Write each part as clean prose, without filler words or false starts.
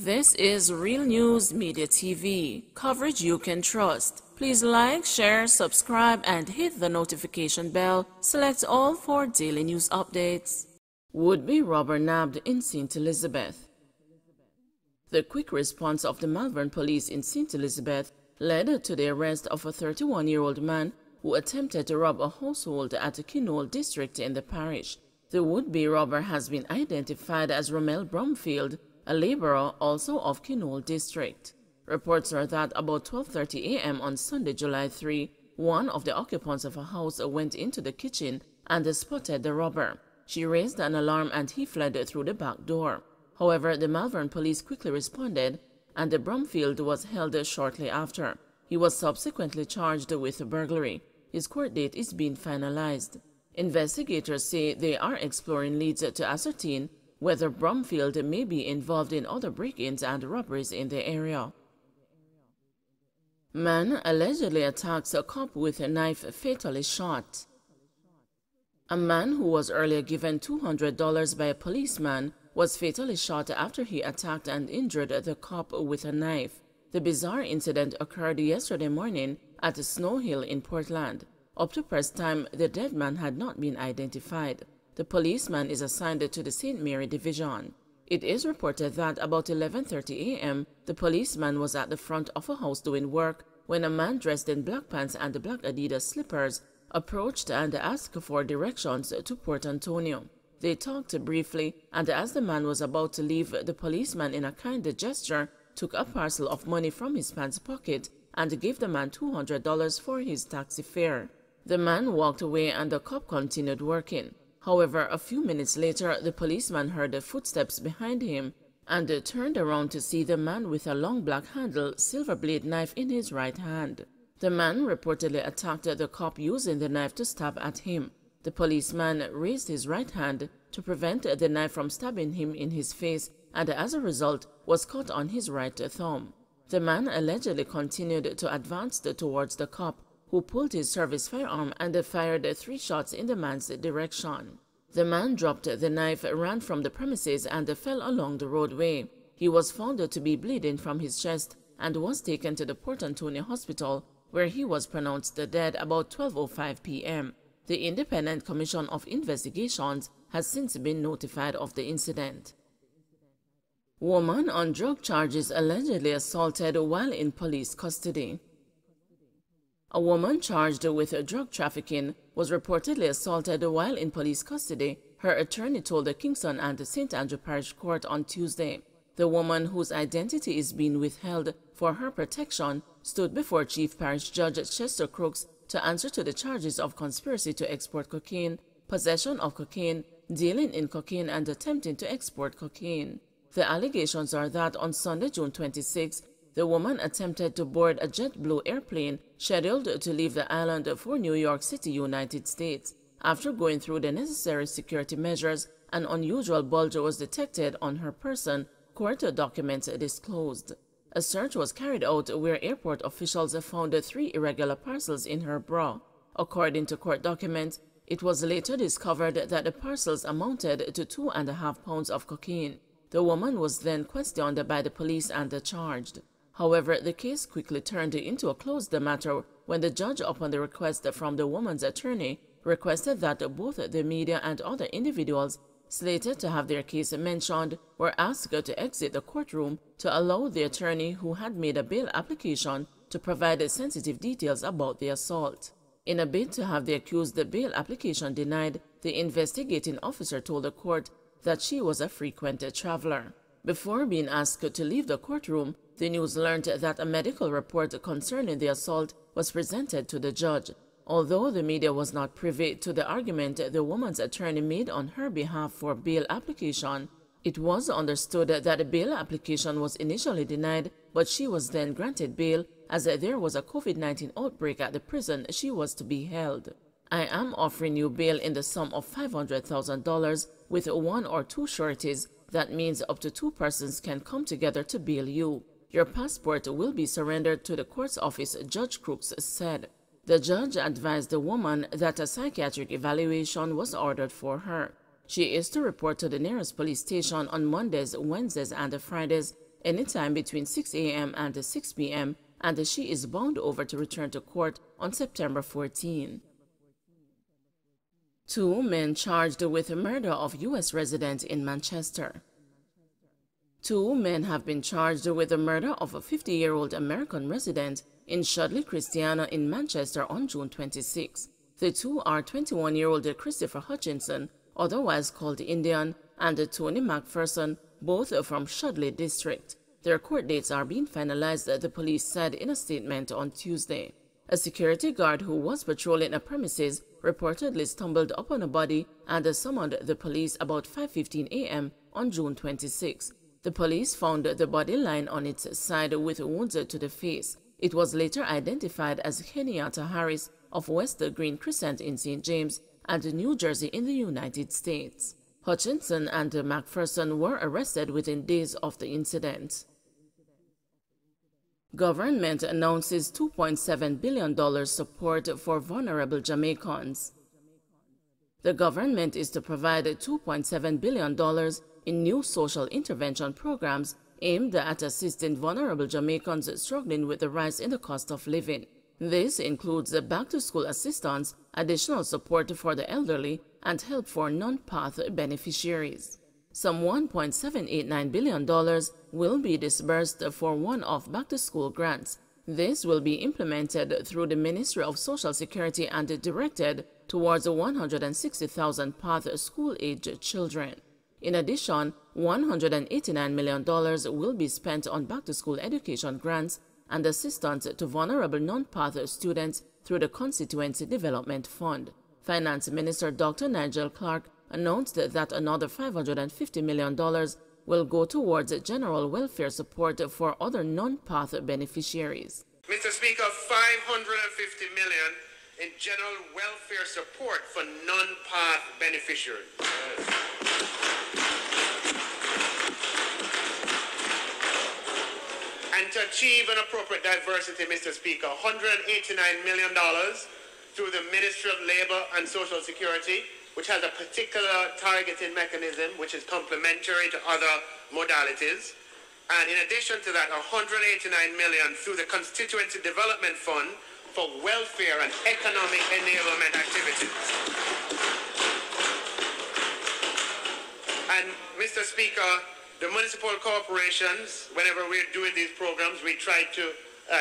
This is Real News Media TV, coverage you can trust. Please like, share, subscribe, and hit the notification bell. Select all for daily news updates. Would-be robber nabbed in St. Elizabeth. The quick response of the Malvern police in St. Elizabeth led to the arrest of a 31-year-old man who attempted to rob a household at the Kinole district in the parish. The would-be robber has been identified as Romel Bromfield, a laborer also of Kinole district. Reports are that about 12:30 a.m. on Sunday, July 3, one of the occupants of a house went into the kitchen and spotted the robber. She raised an alarm and he fled through the back door. However, the Malvern police quickly responded and the Bromfield was held shortly after. He was subsequently charged with burglary. His court date is being finalized. Investigators say they are exploring leads to ascertain whether Bromfield may be involved in other break-ins and robberies in the area. Man allegedly attacks a cop with a knife, fatally shot. A man who was earlier given $200 by a policeman was fatally shot after he attacked and injured the cop with a knife. The bizarre incident occurred yesterday morning at Snow Hill in Portland. Up to press time, the dead man had not been identified. The policeman is assigned to the St. Mary Division. It is reported that about 11:30 a.m., the policeman was at the front of a house doing work when a man dressed in black pants and black Adidas slippers approached and asked for directions to Port Antonio. They talked briefly, and as the man was about to leave, the policeman in a kind gesture took a parcel of money from his pants pocket and gave the man $200 for his taxi fare. The man walked away and the cop continued working. However, a few minutes later, the policeman heard the footsteps behind him and turned around to see the man with a long black-handled silver blade knife in his right hand. The man reportedly attacked the cop using the knife to stab at him. The policeman raised his right hand to prevent the knife from stabbing him in his face and as a result was caught on his right thumb. The man allegedly continued to advance towards the cop, who pulled his service firearm and fired 3 shots in the man's direction. The man dropped the knife, ran from the premises, and fell along the roadway. He was found to be bleeding from his chest and was taken to the Port Antonio Hospital, where he was pronounced dead about 12:05 p.m. The Independent Commission of Investigations has since been notified of the incident. Woman on drug charges allegedly assaulted while in police custody. A woman charged with drug trafficking was reportedly assaulted while in police custody, her attorney told the Kingston and St. Andrew Parish Court on Tuesday. The woman, whose identity is being withheld for her protection, stood before Chief Parish Judge Chester Crooks to answer to the charges of conspiracy to export cocaine, possession of cocaine, dealing in cocaine, and attempting to export cocaine. The allegations are that on Sunday, June 26, the woman attempted to board a JetBlue airplane scheduled to leave the island for New York City, United States. After going through the necessary security measures, an unusual bulge was detected on her person, court documents disclosed. A search was carried out where airport officials found 3 irregular parcels in her bra. According to court documents, it was later discovered that the parcels amounted to 2.5 pounds of cocaine. The woman was then questioned by the police and charged. However, the case quickly turned into a closed matter when the judge, upon the request from the woman's attorney, requested that both the media and other individuals slated to have their case mentioned were asked to exit the courtroom to allow the attorney who had made a bail application to provide sensitive details about the assault. In a bid to have the accused bail application denied, the investigating officer told the court that she was a frequent traveler. Before being asked to leave the courtroom, the news learned that a medical report concerning the assault was presented to the judge. Although the media was not privy to the argument the woman's attorney made on her behalf for bail application, it was understood that the bail application was initially denied, but she was then granted bail as there was a COVID-19 outbreak at the prison she was to be held. I am offering you bail in the sum of $500,000 with 1 or 2 sureties. That means up to 2 persons can come together to bail you. Your passport will be surrendered to the court's office, Judge Crooks said. The judge advised the woman that a psychiatric evaluation was ordered for her. She is to report to the nearest police station on Mondays, Wednesdays, and Fridays anytime between 6 a.m. and 6 p.m., and she is bound over to return to court on September 14. 2 men charged with the murder of U.S. resident in Manchester. 2 men have been charged with the murder of a 50-year-old American resident in Shudley Christiana in Manchester on June 26. The 2 are 21-year-old Christopher Hutchinson, otherwise called Indian, and Tony McPherson, both from Shudley District. Their court dates are being finalized, the police said in a statement on Tuesday. A security guard who was patrolling a premises reportedly stumbled upon a body and summoned the police about 5:15 a.m. on June 26. The police found the body lying on its side with wounds to the face. It was later identified as Kenyatta Harris of West Green Crescent in St. James and New Jersey in the United States. Hutchinson and McPherson were arrested within days of the incident. Government announces $2.7 billion support for vulnerable Jamaicans. The government is to provide $2.7 billion in new social intervention programs aimed at assisting vulnerable Jamaicans struggling with the rise in the cost of living. This includes back-to-school assistance, additional support for the elderly, and help for non-path beneficiaries. Some $1.789 billion will be disbursed for one-off back-to-school grants. This will be implemented through the Ministry of Social Security and directed towards 160,000 path school-age children. In addition, $189 million will be spent on back-to-school education grants and assistance to vulnerable non-path students through the Constituency Development Fund. Finance Minister Dr. Nigel Clark announced that another $550 million will go towards general welfare support for other non-path beneficiaries. Mr. Speaker, $550 million in general welfare support for non-path beneficiaries. And to achieve an appropriate diversity, Mr. Speaker, $189 million through the Ministry of Labour and Social Security, which has a particular targeting mechanism which is complementary to other modalities. And in addition to that, $189 million through the Constituency Development Fund for welfare and economic enablement activities. And Mr. Speaker, the municipal corporations, whenever we're doing these programs, we try to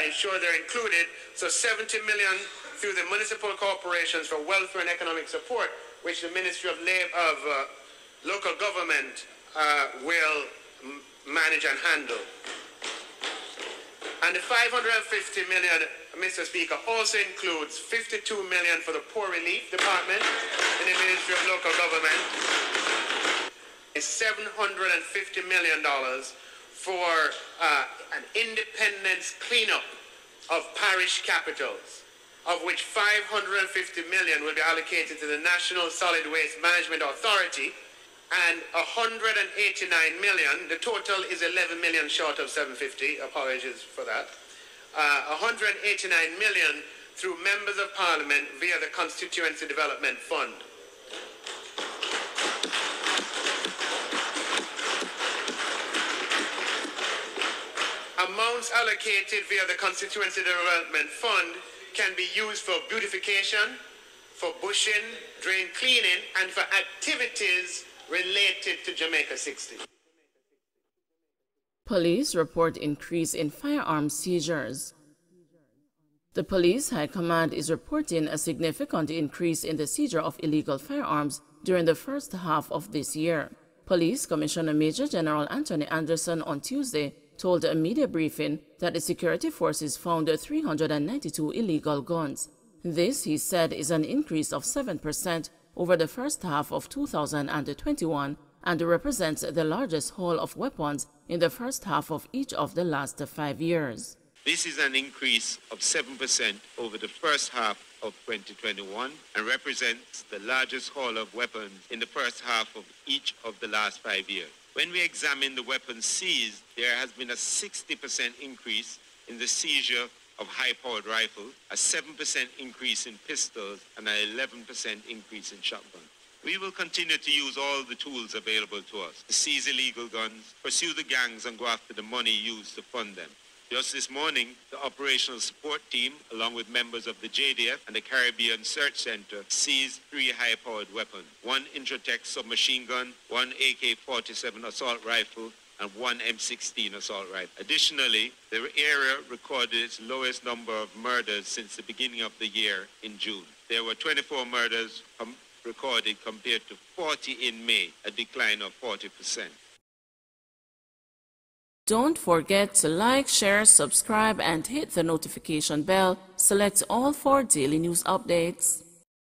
ensure they're included. So $70 million through the municipal corporations for welfare and economic support, which the Ministry of Local Government will manage and handle. And the $550 million, Mr. Speaker, also includes $52 million for the Poor Relief Department in the Ministry of Local Government. It's $750 million for an independence cleanup of parish capitals, of which $550 million will be allocated to the National Solid Waste Management Authority, and $189 million, the total is 11 million short of 750, apologies for that, 189 million through members of parliament via the Constituency Development Fund. Amounts allocated via the Constituency Development Fund can be used for beautification, for bushing, drain cleaning, and for activities related to Jamaica 60. Police report increase in firearm seizures. The Police High Command is reporting a significant increase in the seizure of illegal firearms during the first half of this year. Police Commissioner Major General Anthony Anderson on Tuesday told a media briefing that the security forces found 392 illegal guns. This, he said, is an increase of 7% over the first half of 2021 and represents the largest haul of weapons in the first half of each of the last 5 years. This is an increase of 7% over the first half of 2021 and represents the largest haul of weapons in the first half of each of the last 5 years. When we examine the weapons seized, there has been a 60% increase in the seizure of high-powered rifles, a 7% increase in pistols, and an 11% increase in shotguns. We will continue to use all the tools available to us to seize illegal guns, pursue the gangs, and go after the money used to fund them. Just this morning, the operational support team, along with members of the JDF and the Caribbean Search Center, seized 3 high-powered weapons: 1 Intratech submachine gun, 1 AK-47 assault rifle, and 1 M16 assault rifle. Additionally, the area recorded its lowest number of murders since the beginning of the year in June. There were 24 murders recorded compared to 40 in May, a decline of 40%. Don't forget to like, share, subscribe, and hit the notification bell. Select all for daily news updates.